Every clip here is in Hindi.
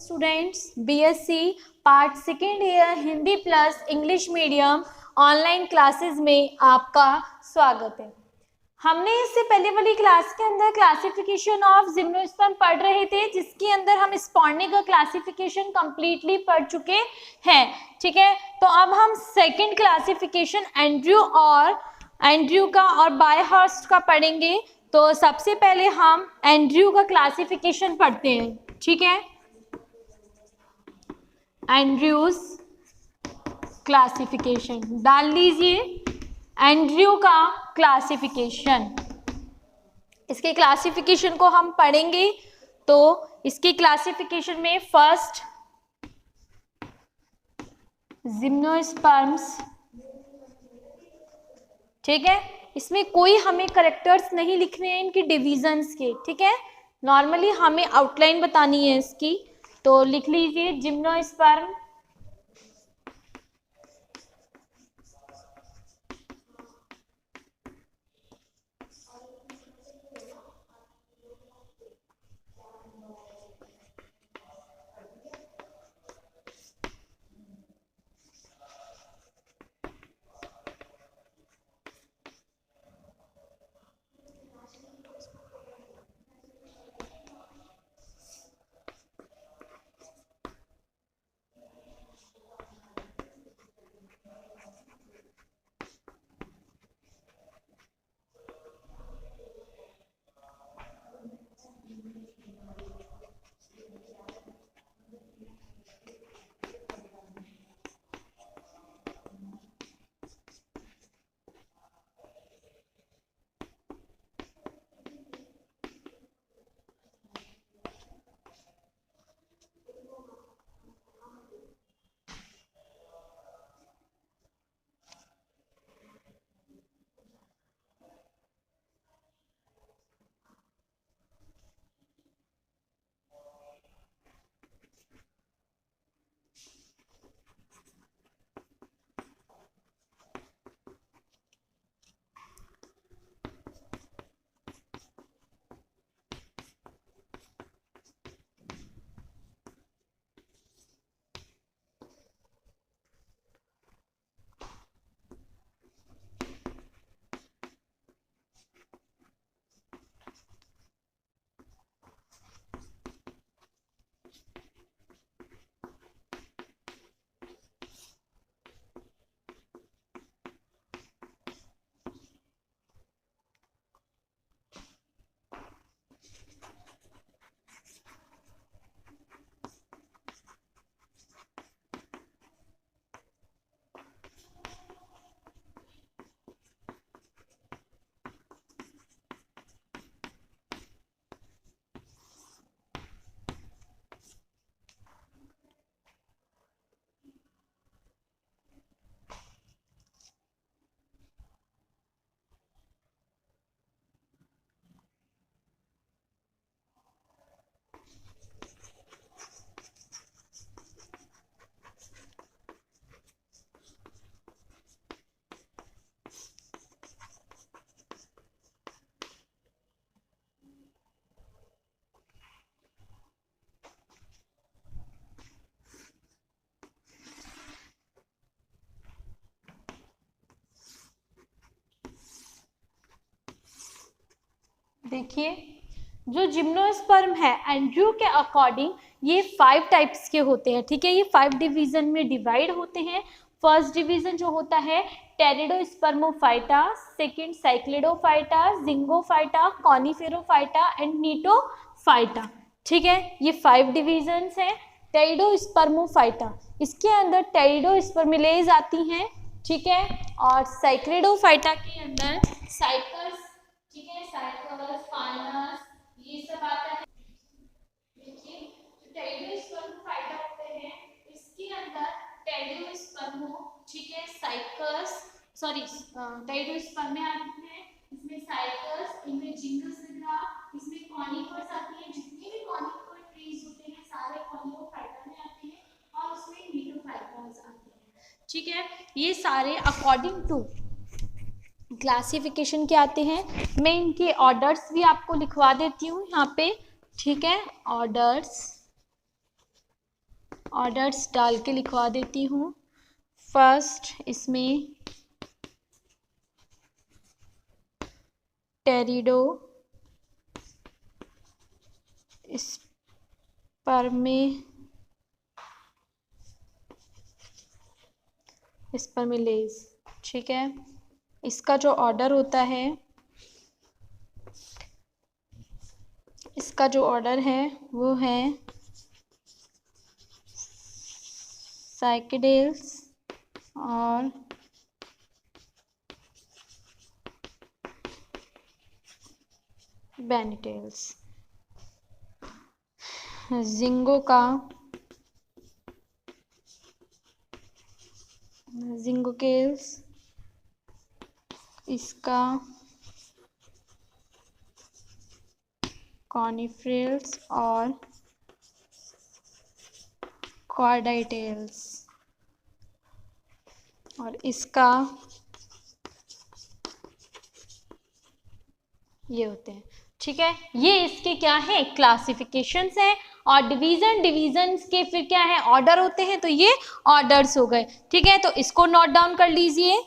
Students, BSc part second year Hindi plus English medium online classes में आपका स्वागत है। हमने इससे पहले वाली क्लास के अंदर क्लासिफिकेशन ऑफ जिम्नोस्पर्म पढ़ रहे थे, जिसके अंदर हम स्पॉन्डी का क्लासिफिकेशन कंप्लीटली पढ़ चुके हैं। ठीक है, तो अब हम सेकंड क्लासिफिकेशन एंड्रयू का और बायहर्स्ट का पढ़ेंगे। तो सबसे पहले हम एंड्रयू का क्लासिफिकेशन पढ़ते हैं। ठीक है, एंड्रयूज क्लासिफिकेशन डाल लीजिए। एंड्रयू का क्लासिफिकेशन, इसके क्लासिफिकेशन को हम पढ़ेंगे। तो इसके क्लासिफिकेशन में फर्स्ट जिम्नोस्पर्म्स, ठीक है, इसमें कोई हमें करेक्टर्स नहीं लिखने हैं इनके डिविजन्स के। ठीक है, नॉर्मली हमें आउटलाइन बतानी है इसकी, तो लिख लीजिए जिम्नोस्पर्म देखिए, जो जिम्नोस्पर्म है एंड्रयू के अकॉर्डिंग ये 5 टाइप्स के होते हैं। ठीक है, ये 5 डिवीजन में डिवाइड होते हैं। फर्स्ट डिवीजन जो होता है टेरिडोस्पर्मोफाइटा, सेकंड साइक्लिडोफाइटा, जिंगोफाइटा, कॉनिफेरोफाइटा एंड नीटोफाइटा। ठीक है, ये 5 डिवीजन्स हैं। टेरिडोस्पर्मोफाइटा, इसके अंदर टेरिडोस्पर्मिलेज आती हैं। ठीक है, और साइक्लिडोफाइटा के अंदर साइकस, ठीक है, साइकस, फाइनस, ये सब आता है। देखिए, जो टेरिडोस्पर्मोफाइटा होते हैं इसके अंदर टेरिडोस्पर्मो, ठीक है, साइकस, सॉरी टेरिडोस्पर्मे आती है, इसमें साइकस, इनमें जिंगस वगैरह, इसमें कॉनिफर्स आती है। जितने भी कॉनिफर ट्रीज होते हैं सारे कॉनिफोफाइटा में आते हैं, और उसमें नीटोफाइटास आते हैं। ठीक है, ये सारे अकॉर्डिंग टू क्लासिफिकेशन के आते हैं। मैं इनके ऑर्डर्स भी आपको लिखवा देती हूँ यहाँ पे। ठीक है, ऑर्डर्स ऑर्डर्स डाल के लिखवा देती हूँ। फर्स्ट इसमें टेरिडो स्पर्मिलेज, ठीक है। इसका जो ऑर्डर होता है, इसका जो ऑर्डर है वो है साइकिडेल्स और बेनिटेल्स। जिंगोकेल्स, इसका कॉनिफ्रेल्स और कॉर्डाइटेल्स, और इसका ये होते हैं, ठीक है। ये इसके क्या है, क्लासिफिकेशंस हैं। और डिवीजन्स के फिर क्या है, ऑर्डर होते हैं। तो ये ऑर्डर्स हो गए, ठीक है। तो इसको नोट डाउन कर लीजिए।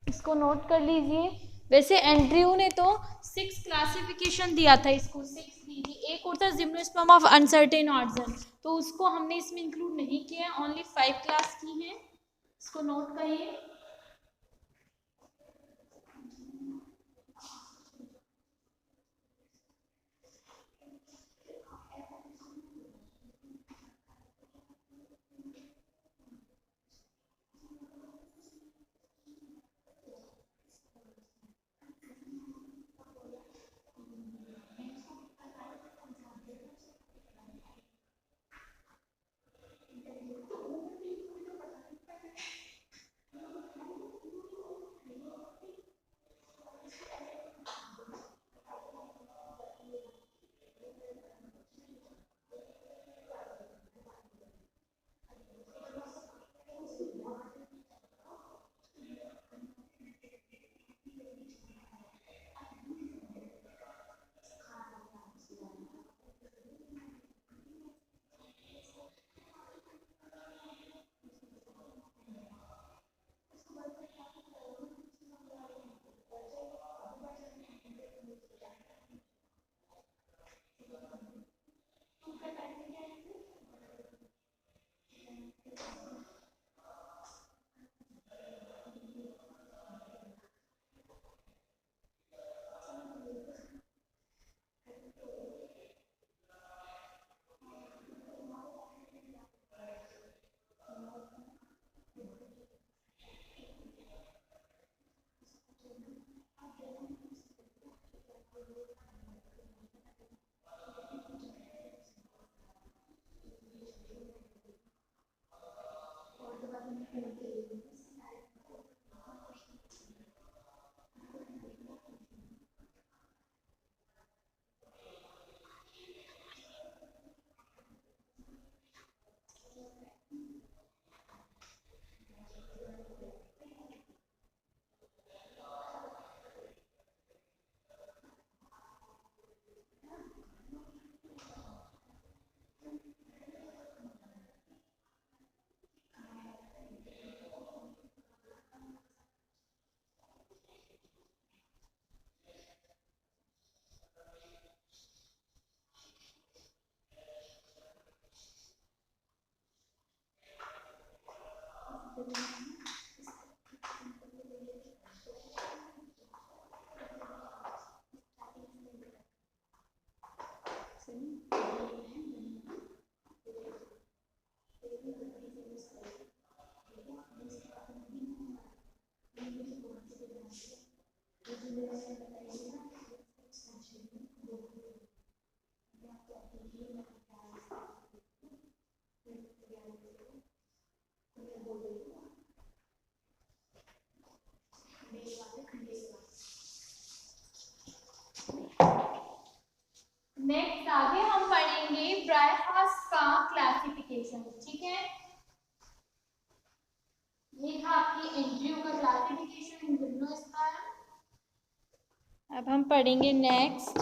इसको नोट कर लीजिए। वैसे एंड्रयू ने तो 6 क्लासिफिकेशन दिया था, इसको 6 दी थी। एक और था जिम्नोस्पर्म ऑफ अनसर्टेन ऑरिजिन, तो उसको हमने इसमें इंक्लूड नहीं किया, ओनली 5 क्लास की है। इसको नोट करिए। नेक्स्ट आगे हम पढ़ेंगे ब्रायफास का क्लासिफिकेशन, ठीक है। ये था आपकी एंड्रयू का क्लासिफिकेशन इन अब हम पढ़ेंगे next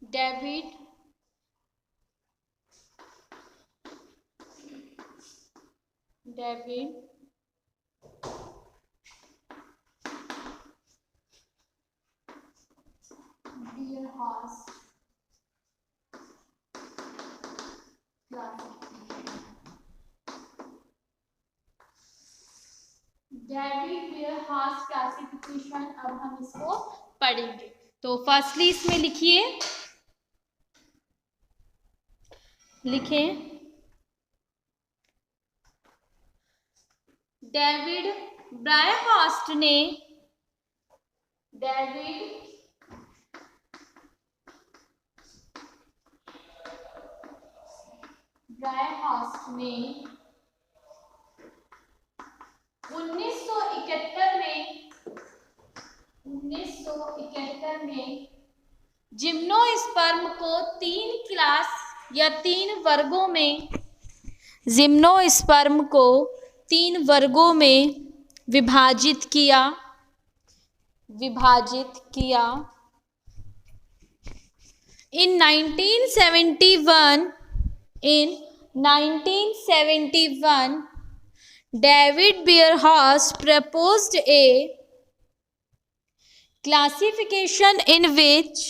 David Bierhaus David Bierhaus classification. अब हम इसको पढ़ेंगे। तो फर्स्टली इसमें लिखें डेविड ब्रायहॉस्ट ने ब्रायहॉस्ट ने 1971 में जिम्नोस्पर्म को 3 क्लास या 3 वर्गों में विभाजित किया। In 1971, David Bierhaus proposed a classification in which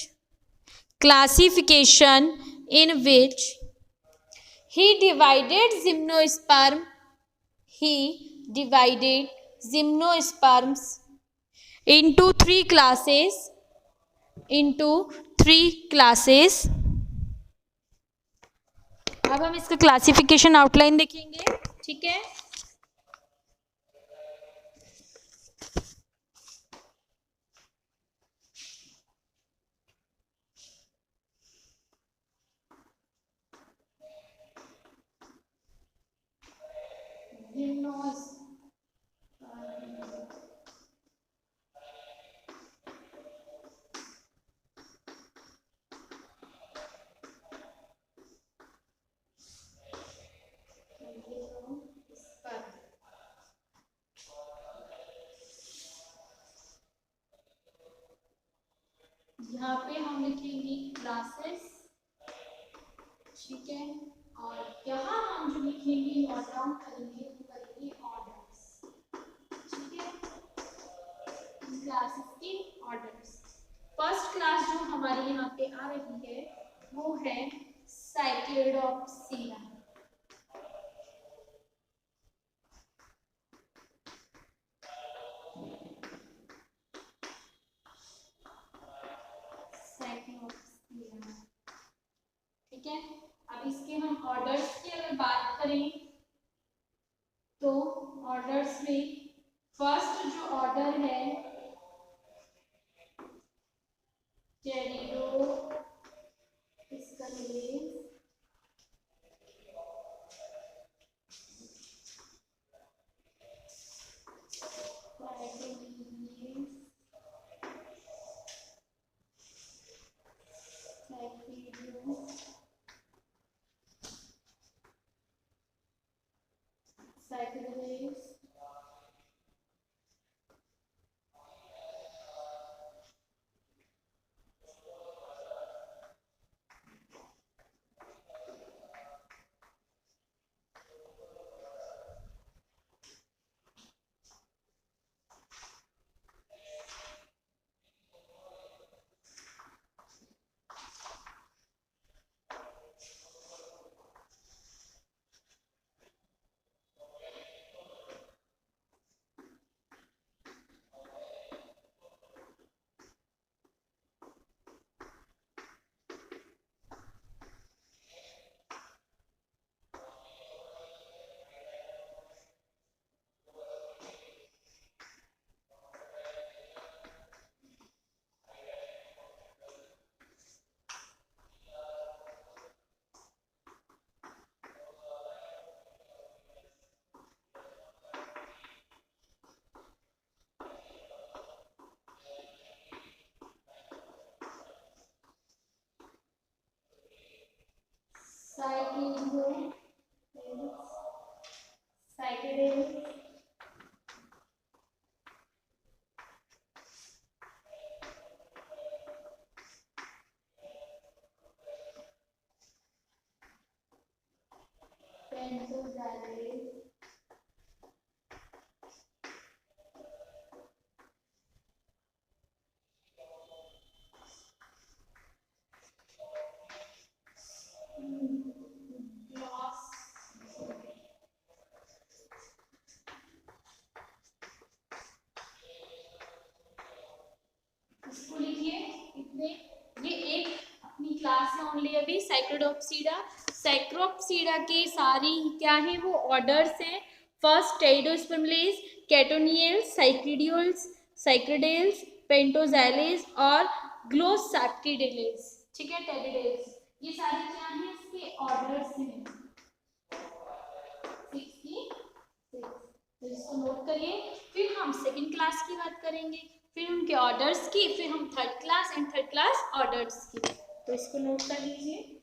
he divided gymnosperms into three classes. अब हम इसका क्लासिफिकेशन आउटलाइन देखेंगे, ठीक है। यहाँ पे हम लिखेंगे क्लासेस, ठीक है। और यहाँ हम जो लिखेंगे नोट डाउन करेंगे ऑर्डर्स, ठीक है। क्लासेस के ऑर्डर्स। फर्स्ट क्लास जो हमारी यहाँ पे आ रही है वो है साइक्लोडोप्सिया। ठीक है। अब इसके हम ऑर्डर्स की अगर बात करें तो ऑर्डर्स में फर्स्ट जो ऑर्डर है टेरिडोस्कलेस, साइकिडेल, इसको लिखिए इतने, ये एक अपनी क्लास है ओनली अभी साइक्लोडोप्सीडा। साइक्लोडोप्सीडा के सारी क्या है वो ऑर्डर्स हैं। फर्स्ट टेरिडोस्पर्मलेस, कैटोनियल्स, साइक्लिडियोल्स, साइक्लिडेल्स, पेंटोजैलेस और ग्लोसैप्टिडेलेस। ठीक है, टेरिडेल्स, ये सारे क्या हैं इसके ऑर्डर्स हैं 66। तो इसको नोट करिए। फिर हम सेकंड क्लास की बात करेंगे, फिर उनके ऑर्डर्स की, फिर हम third class and third class orders की। तो इसको नोट कर लीजिए।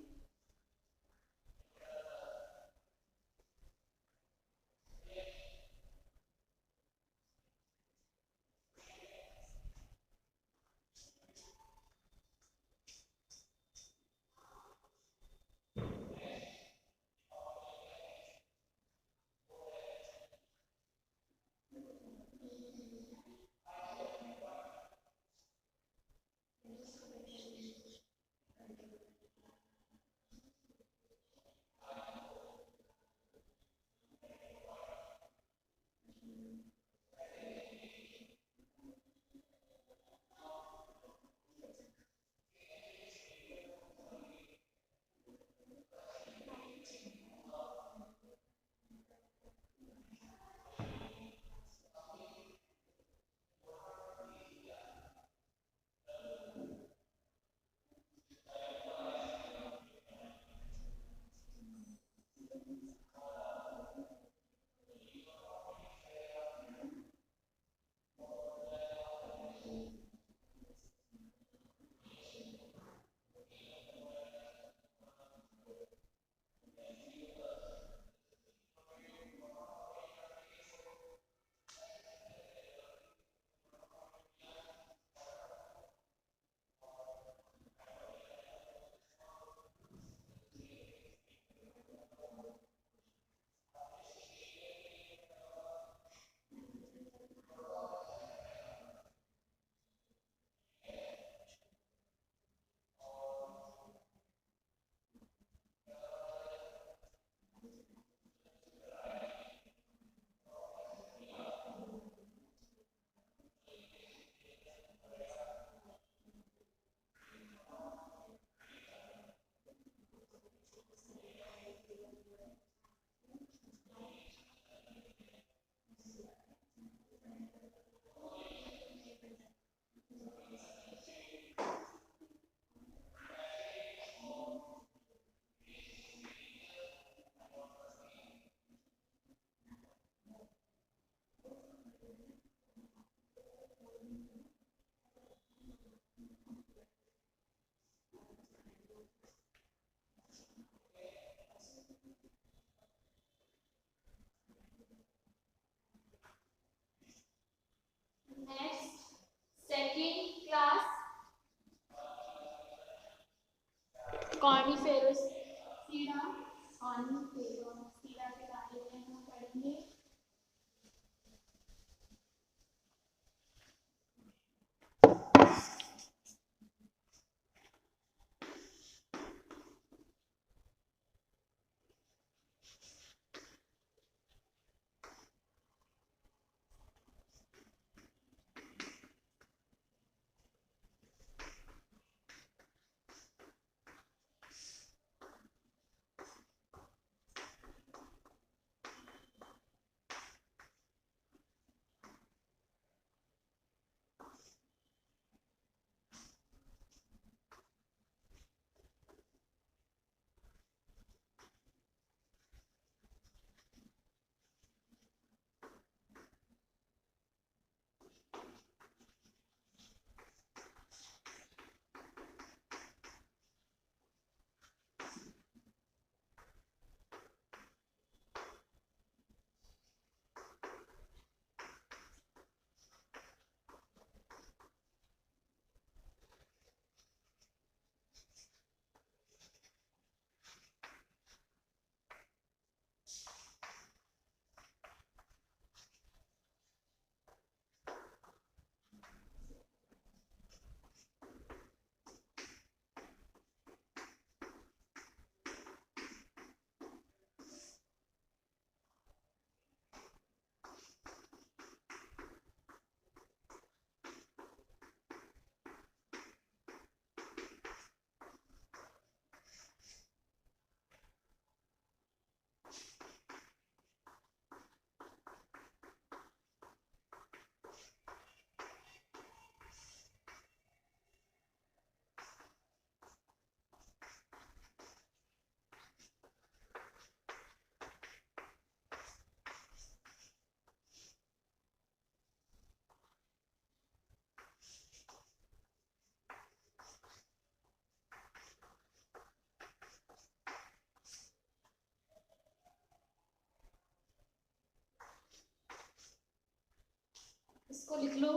इसको लिख लो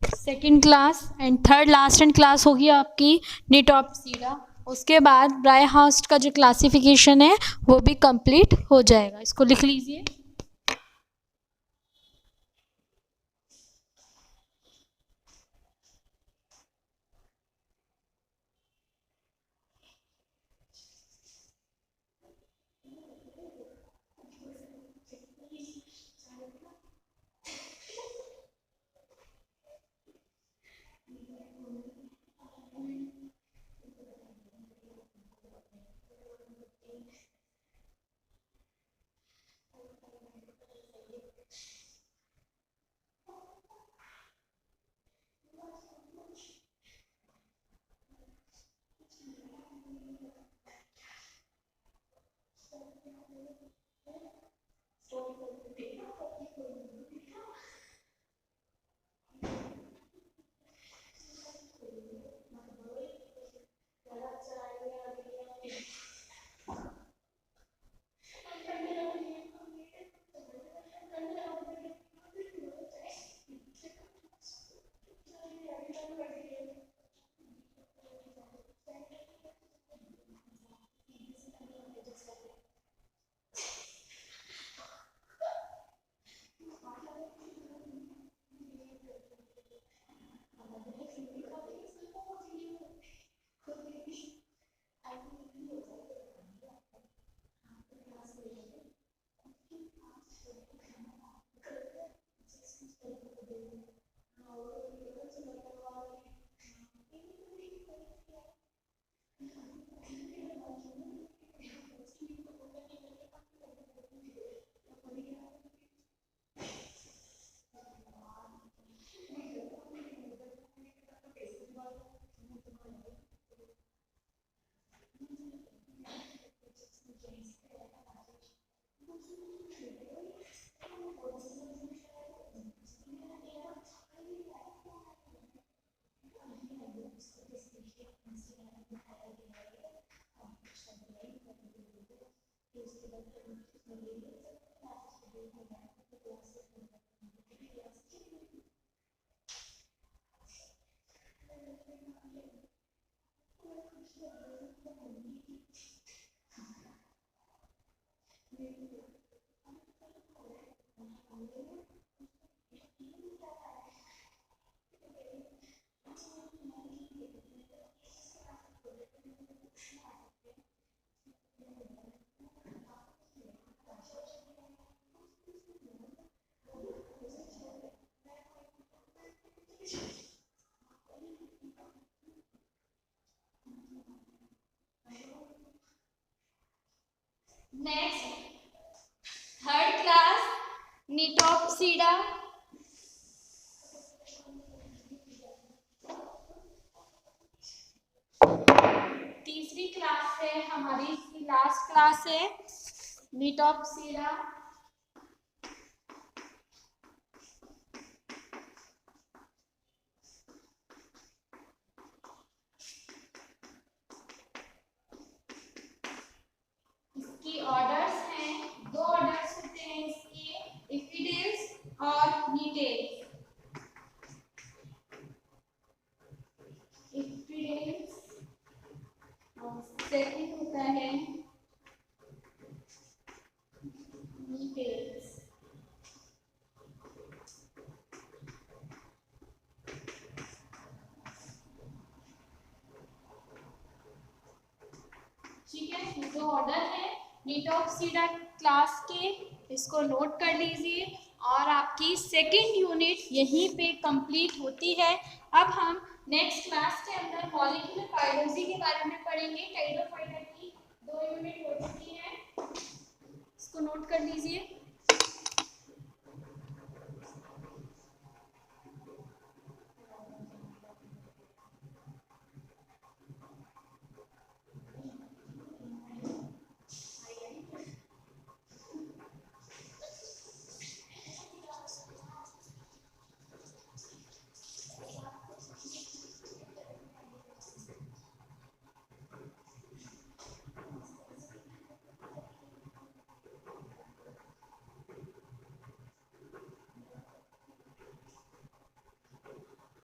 second class, and third last and class होगी आपकी निटॉप्सीरा। उसके बाद ब्रायहाउस्ट का जो क्लासिफिकेशन है वो भी कंप्लीट हो जाएगा। इसको लिख लीजिए। नेक्स्ट थर्ड क्लास निटॉप्सीरा। तीसरी क्लास है हमारी, इसकी लास्ट क्लास है निटॉप्सीरा। इसकी ऑर्डर्स हैं, दो ऑर्डर्स होते हैं इसके, इफिडेल्स और नीटेल्स। इफिडेल्स और सेकंड होता है नीटेल्स। ठीक है, ये दो ऑर्डर है निटॉप्सीरा क्लास के, इसको नोट कर लीजिए। और आपकी सेकेंड यूनिट यहीं पे कंप्लीट होती है। अब हम नेक्स्ट क्लास के अंदर मॉलिक्यूलर बायोलॉजी के बारे में पढ़ेंगे। टाइडोफाइटा की 2 यूनिट हो चुकी है, इसको नोट कर लीजिए।